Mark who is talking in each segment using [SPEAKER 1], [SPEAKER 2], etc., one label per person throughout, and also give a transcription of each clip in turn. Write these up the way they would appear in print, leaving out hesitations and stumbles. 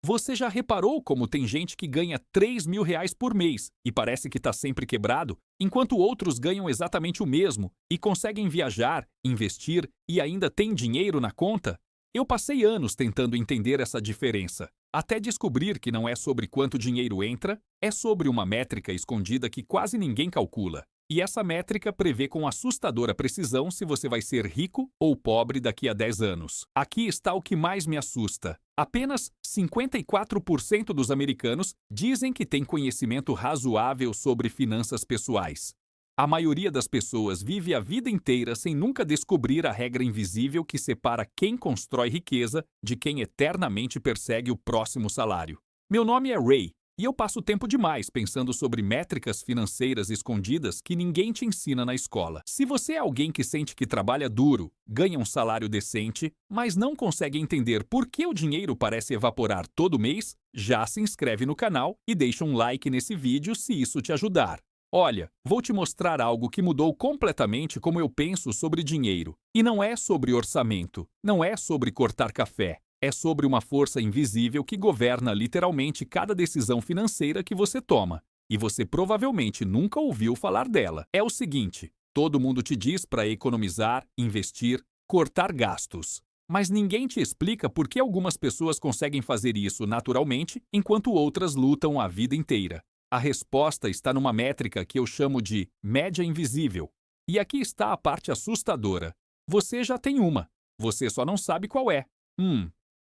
[SPEAKER 1] Você já reparou como tem gente que ganha R$ 3.000 por mês e parece que está sempre quebrado, enquanto outros ganham exatamente o mesmo e conseguem viajar, investir e ainda têm dinheiro na conta? Eu passei anos tentando entender essa diferença, até descobrir que não é sobre quanto dinheiro entra, é sobre uma métrica escondida que quase ninguém calcula. E essa métrica prevê com assustadora precisão se você vai ser rico ou pobre daqui a 10 anos. Aqui está o que mais me assusta. Apenas 54% dos americanos dizem que têm conhecimento razoável sobre finanças pessoais. A maioria das pessoas vive a vida inteira sem nunca descobrir a regra invisível que separa quem constrói riqueza de quem eternamente persegue o próximo salário. Meu nome é Ray. E eu passo tempo demais pensando sobre métricas financeiras escondidas que ninguém te ensina na escola. Se você é alguém que sente que trabalha duro, ganha um salário decente, mas não consegue entender por que o dinheiro parece evaporar todo mês, já se inscreve no canal e deixa um like nesse vídeo se isso te ajudar. Olha, vou te mostrar algo que mudou completamente como eu penso sobre dinheiro. E não é sobre orçamento, não é sobre cortar café. É sobre uma força invisível que governa literalmente cada decisão financeira que você toma. E você provavelmente nunca ouviu falar dela. É o seguinte: todo mundo te diz para economizar, investir, cortar gastos. Mas ninguém te explica por que algumas pessoas conseguem fazer isso naturalmente, enquanto outras lutam a vida inteira. A resposta está numa métrica que eu chamo de média invisível. E aqui está a parte assustadora. Você já tem uma. Você só não sabe qual é.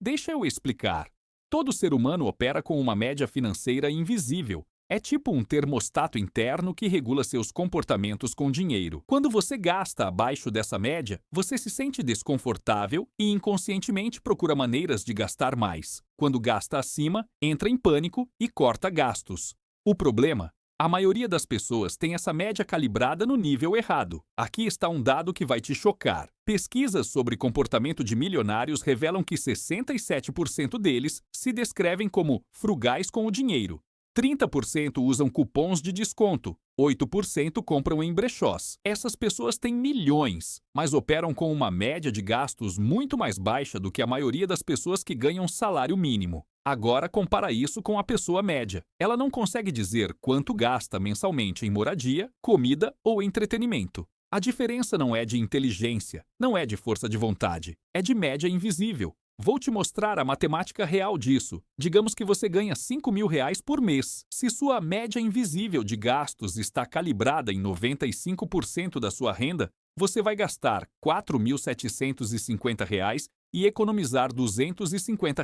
[SPEAKER 1] Deixa eu explicar. Todo ser humano opera com uma média financeira invisível. É tipo um termostato interno que regula seus comportamentos com dinheiro. Quando você gasta abaixo dessa média, você se sente desconfortável e inconscientemente procura maneiras de gastar mais. Quando gasta acima, entra em pânico e corta gastos. O problema? A maioria das pessoas tem essa média calibrada no nível errado. Aqui está um dado que vai te chocar. Pesquisas sobre comportamento de milionários revelam que 67% deles se descrevem como frugais com o dinheiro. 30% usam cupons de desconto. 8% compram em brechós. Essas pessoas têm milhões, mas operam com uma média de gastos muito mais baixa do que a maioria das pessoas que ganham salário mínimo. Agora compara isso com a pessoa média. Ela não consegue dizer quanto gasta mensalmente em moradia, comida ou entretenimento. A diferença não é de inteligência, não é de força de vontade, é de média invisível. Vou te mostrar a matemática real disso. Digamos que você ganha R$ 5.000 por mês. Se sua média invisível de gastos está calibrada em 95% da sua renda, você vai gastar R$ 4.750 e economizar R$ 250.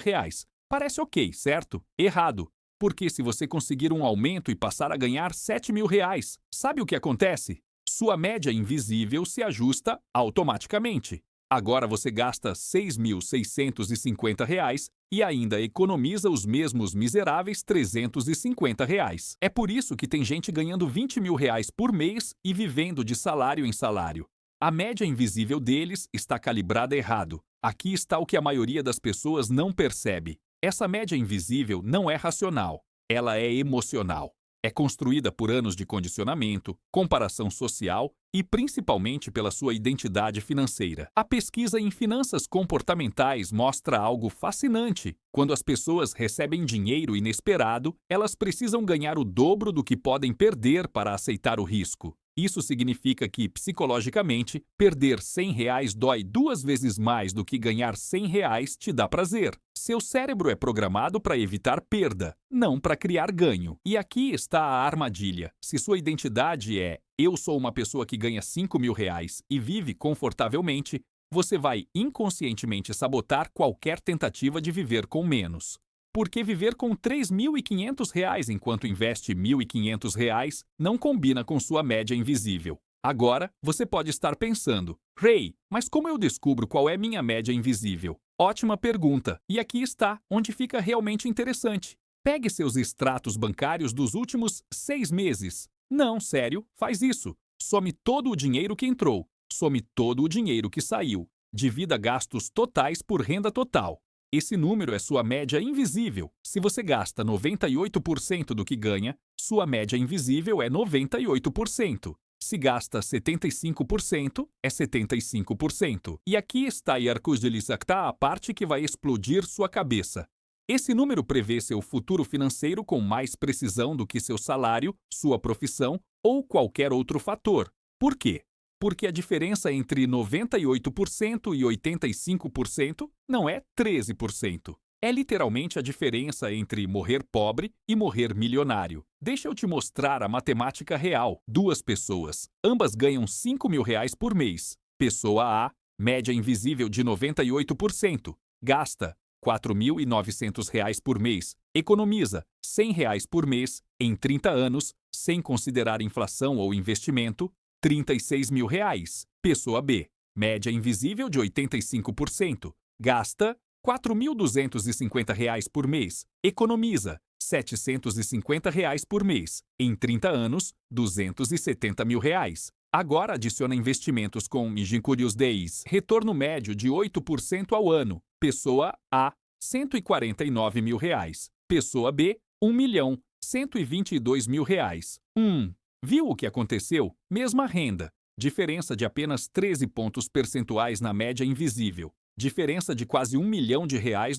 [SPEAKER 1] Parece ok, certo? Errado. Porque se você conseguir um aumento e passar a ganhar R$ 7.000, sabe o que acontece? Sua média invisível se ajusta automaticamente. Agora você gasta R$ 6.650 e ainda economiza os mesmos miseráveis R$ 350. É por isso que tem gente ganhando R$ 20.000 por mês e vivendo de salário em salário. A média invisível deles está calibrada errado. Aqui está o que a maioria das pessoas não percebe. Essa média invisível não é racional, ela é emocional. É construída por anos de condicionamento, comparação social e principalmente pela sua identidade financeira. A pesquisa em finanças comportamentais mostra algo fascinante. Quando as pessoas recebem dinheiro inesperado, elas precisam ganhar o dobro do que podem perder para aceitar o risco. Isso significa que, psicologicamente, perder R$ 100 dói 2 vezes mais do que ganhar R$ 100 te dá prazer. Seu cérebro é programado para evitar perda, não para criar ganho. E aqui está a armadilha. Se sua identidade é "eu sou uma pessoa que ganha R$ 5.000 e vive confortavelmente", você vai inconscientemente sabotar qualquer tentativa de viver com menos. Porque viver com R$ 3.500 enquanto investe R$ 1.500 não combina com sua média invisível. Agora, você pode estar pensando: Ray, mas como eu descubro qual é minha média invisível? Ótima pergunta. E aqui está, onde fica realmente interessante. Pegue seus extratos bancários dos últimos 6 meses. Não, sério, faz isso. Some todo o dinheiro que entrou. Some todo o dinheiro que saiu. Divida gastos totais por renda total. Esse número é sua média invisível. Se você gasta 98% do que ganha, sua média invisível é 98%. Se gasta 75%, é 75%. E aqui está a parte que vai explodir sua cabeça. Esse número prevê seu futuro financeiro com mais precisão do que seu salário, sua profissão ou qualquer outro fator. Por quê? Porque a diferença entre 98% e 85% não é 13%. É literalmente a diferença entre morrer pobre e morrer milionário. Deixa eu te mostrar a matemática real. Duas pessoas, ambas ganham R$ 5.000 por mês. Pessoa A, média invisível de 98%, gasta R$ 4.900 por mês, economiza R$ 100 por mês, em 30 anos, sem considerar inflação ou investimento, R$ 36.000. Pessoa B, média invisível de 85%, gasta R$ 4.250 por mês, economiza R$ 750 por mês, em 30 anos, R$ 270.000. Agora adiciona investimentos com Curious Days, retorno médio de 8% ao ano. Pessoa A, R$ 149.000. Pessoa B, R$ 1.122.000. Viu o que aconteceu? Mesma renda. Diferença de apenas 13 pontos percentuais na média invisível. Diferença de quase R$ 1 milhão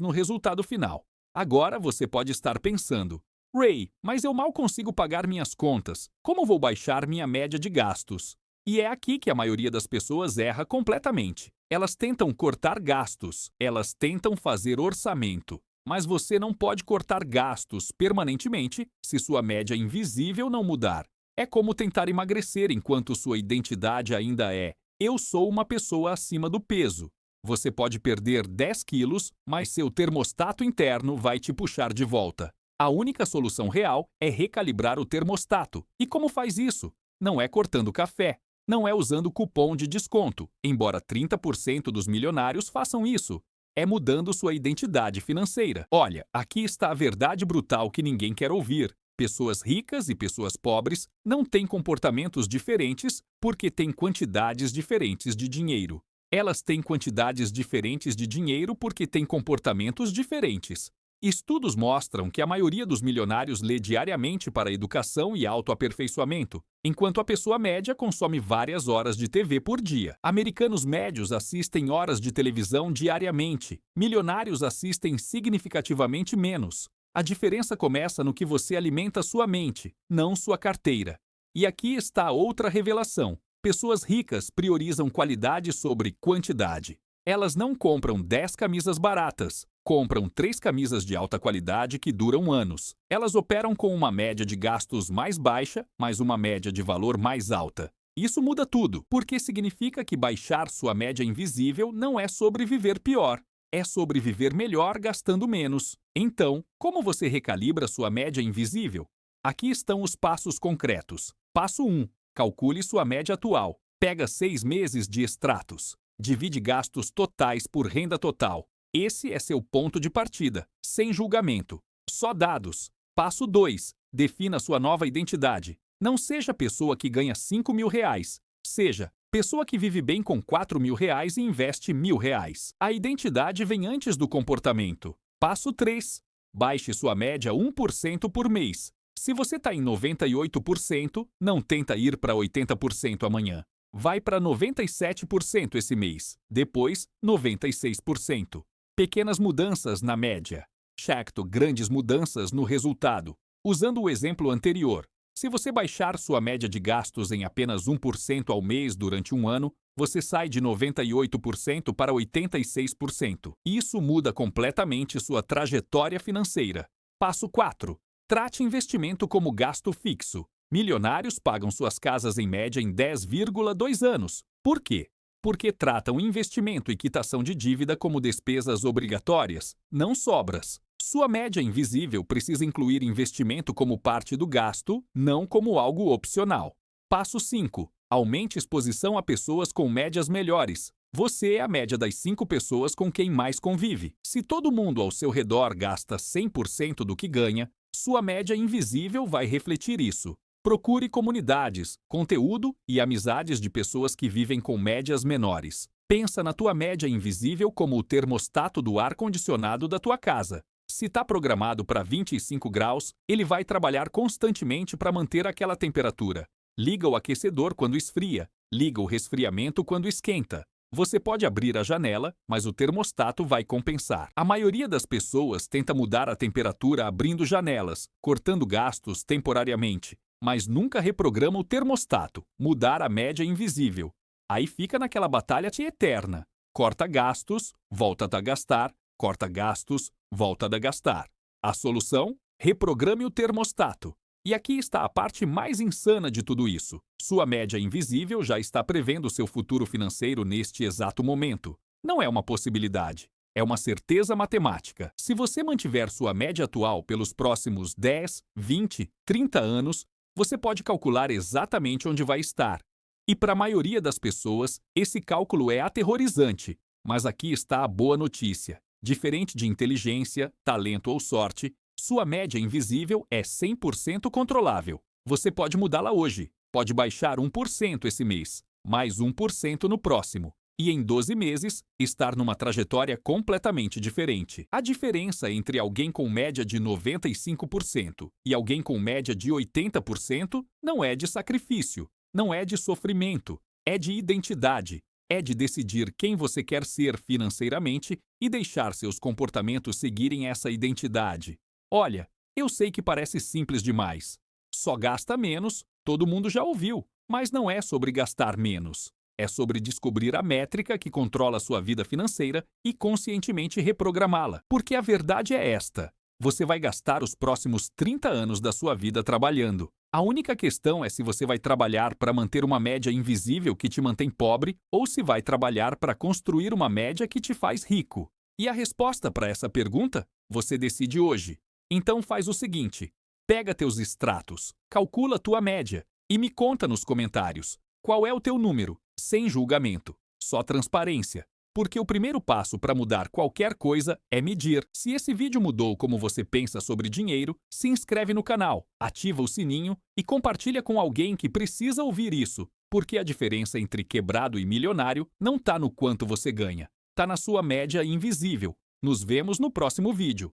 [SPEAKER 1] no resultado final. Agora você pode estar pensando, Ray, mas eu mal consigo pagar minhas contas. Como vou baixar minha média de gastos? E é aqui que a maioria das pessoas erra completamente. Elas tentam cortar gastos, elas tentam fazer orçamento. Mas você não pode cortar gastos permanentemente se sua média invisível não mudar. É como tentar emagrecer enquanto sua identidade ainda é eu sou uma pessoa acima do peso. Você pode perder 10 quilos, mas seu termostato interno vai te puxar de volta. A única solução real é recalibrar o termostato. E como faz isso? Não é cortando café. Não é usando cupom de desconto, embora 30% dos milionários façam isso. É mudando sua identidade financeira. Olha, aqui está a verdade brutal que ninguém quer ouvir. Pessoas ricas e pessoas pobres não têm comportamentos diferentes porque têm quantidades diferentes de dinheiro. Elas têm quantidades diferentes de dinheiro porque têm comportamentos diferentes. Estudos mostram que a maioria dos milionários lê diariamente para educação e autoaperfeiçoamento, enquanto a pessoa média consome várias horas de TV por dia. Americanos médios assistem horas de televisão diariamente. Milionários assistem significativamente menos. A diferença começa no que você alimenta sua mente, não sua carteira. E aqui está outra revelação. Pessoas ricas priorizam qualidade sobre quantidade. Elas não compram 10 camisas baratas, compram 3 camisas de alta qualidade que duram anos. Elas operam com uma média de gastos mais baixa, mas uma média de valor mais alta. Isso muda tudo, porque significa que baixar sua média invisível não é sobre viver pior, é sobre viver melhor gastando menos. Então, como você recalibra sua média invisível? Aqui estão os passos concretos. Passo 1. Calcule sua média atual. Pega 6 meses de extratos. Divide gastos totais por renda total. Esse é seu ponto de partida, sem julgamento. Só dados. Passo 2. Defina sua nova identidade. Não seja a pessoa que ganha R$ 5.000. Seja pessoa que vive bem com R$ 4.000 e investe R$ 1.000. A identidade vem antes do comportamento. Passo 3. Baixe sua média 1% por mês. Se você está em 98%, não tenta ir para 80% amanhã. Vai para 97% esse mês. Depois, 96%. Pequenas mudanças na média. Shacto, grandes mudanças no resultado. Usando o exemplo anterior, se você baixar sua média de gastos em apenas 1% ao mês durante um ano, você sai de 98% para 86%. Isso muda completamente sua trajetória financeira. Passo 4. Trate investimento como gasto fixo. Milionários pagam suas casas em média em 10,2 anos. Por quê? Porque tratam investimento e quitação de dívida como despesas obrigatórias, não sobras. Sua média invisível precisa incluir investimento como parte do gasto, não como algo opcional. Passo 5. Aumente exposição a pessoas com médias melhores. Você é a média das 5 pessoas com quem mais convive. Se todo mundo ao seu redor gasta 100% do que ganha, sua média invisível vai refletir isso. Procure comunidades, conteúdo e amizades de pessoas que vivem com médias menores. Pensa na tua média invisível como o termostato do ar-condicionado da tua casa. Se está programado para 25 graus, ele vai trabalhar constantemente para manter aquela temperatura. Liga o aquecedor quando esfria, liga o resfriamento quando esquenta. Você pode abrir a janela, mas o termostato vai compensar. A maioria das pessoas tenta mudar a temperatura abrindo janelas, cortando gastos temporariamente, mas nunca reprograma o termostato, mudar a média invisível. Aí fica naquela batalha eterna. Corta gastos, volta a gastar, corta gastos, volta a gastar. A solução? Reprograme o termostato. E aqui está a parte mais insana de tudo isso. Sua média invisível já está prevendo seu futuro financeiro neste exato momento. Não é uma possibilidade, é uma certeza matemática. Se você mantiver sua média atual pelos próximos 10, 20, 30 anos, você pode calcular exatamente onde vai estar. E para a maioria das pessoas, esse cálculo é aterrorizante. Mas aqui está a boa notícia. Diferente de inteligência, talento ou sorte, sua média invisível é 100% controlável. Você pode mudá-la hoje. Pode baixar 1% esse mês, mais 1% no próximo. E em 12 meses, estar numa trajetória completamente diferente. A diferença entre alguém com média de 95% e alguém com média de 80% não é de sacrifício, não é de sofrimento, é de identidade. É de decidir quem você quer ser financeiramente e deixar seus comportamentos seguirem essa identidade. Olha, eu sei que parece simples demais. Só gasta menos, todo mundo já ouviu, mas não é sobre gastar menos. É sobre descobrir a métrica que controla sua vida financeira e conscientemente reprogramá-la. Porque a verdade é esta: você vai gastar os próximos 30 anos da sua vida trabalhando. A única questão é se você vai trabalhar para manter uma média invisível que te mantém pobre ou se vai trabalhar para construir uma média que te faz rico. E a resposta para essa pergunta você decide hoje. Então faz o seguinte: pega teus extratos, calcula tua média e me conta nos comentários qual é o teu número, sem julgamento, só transparência. Porque o primeiro passo para mudar qualquer coisa é medir. Se esse vídeo mudou como você pensa sobre dinheiro, se inscreve no canal, ativa o sininho e compartilha com alguém que precisa ouvir isso. Porque a diferença entre quebrado e milionário não está no quanto você ganha, está na sua média invisível. Nos vemos no próximo vídeo.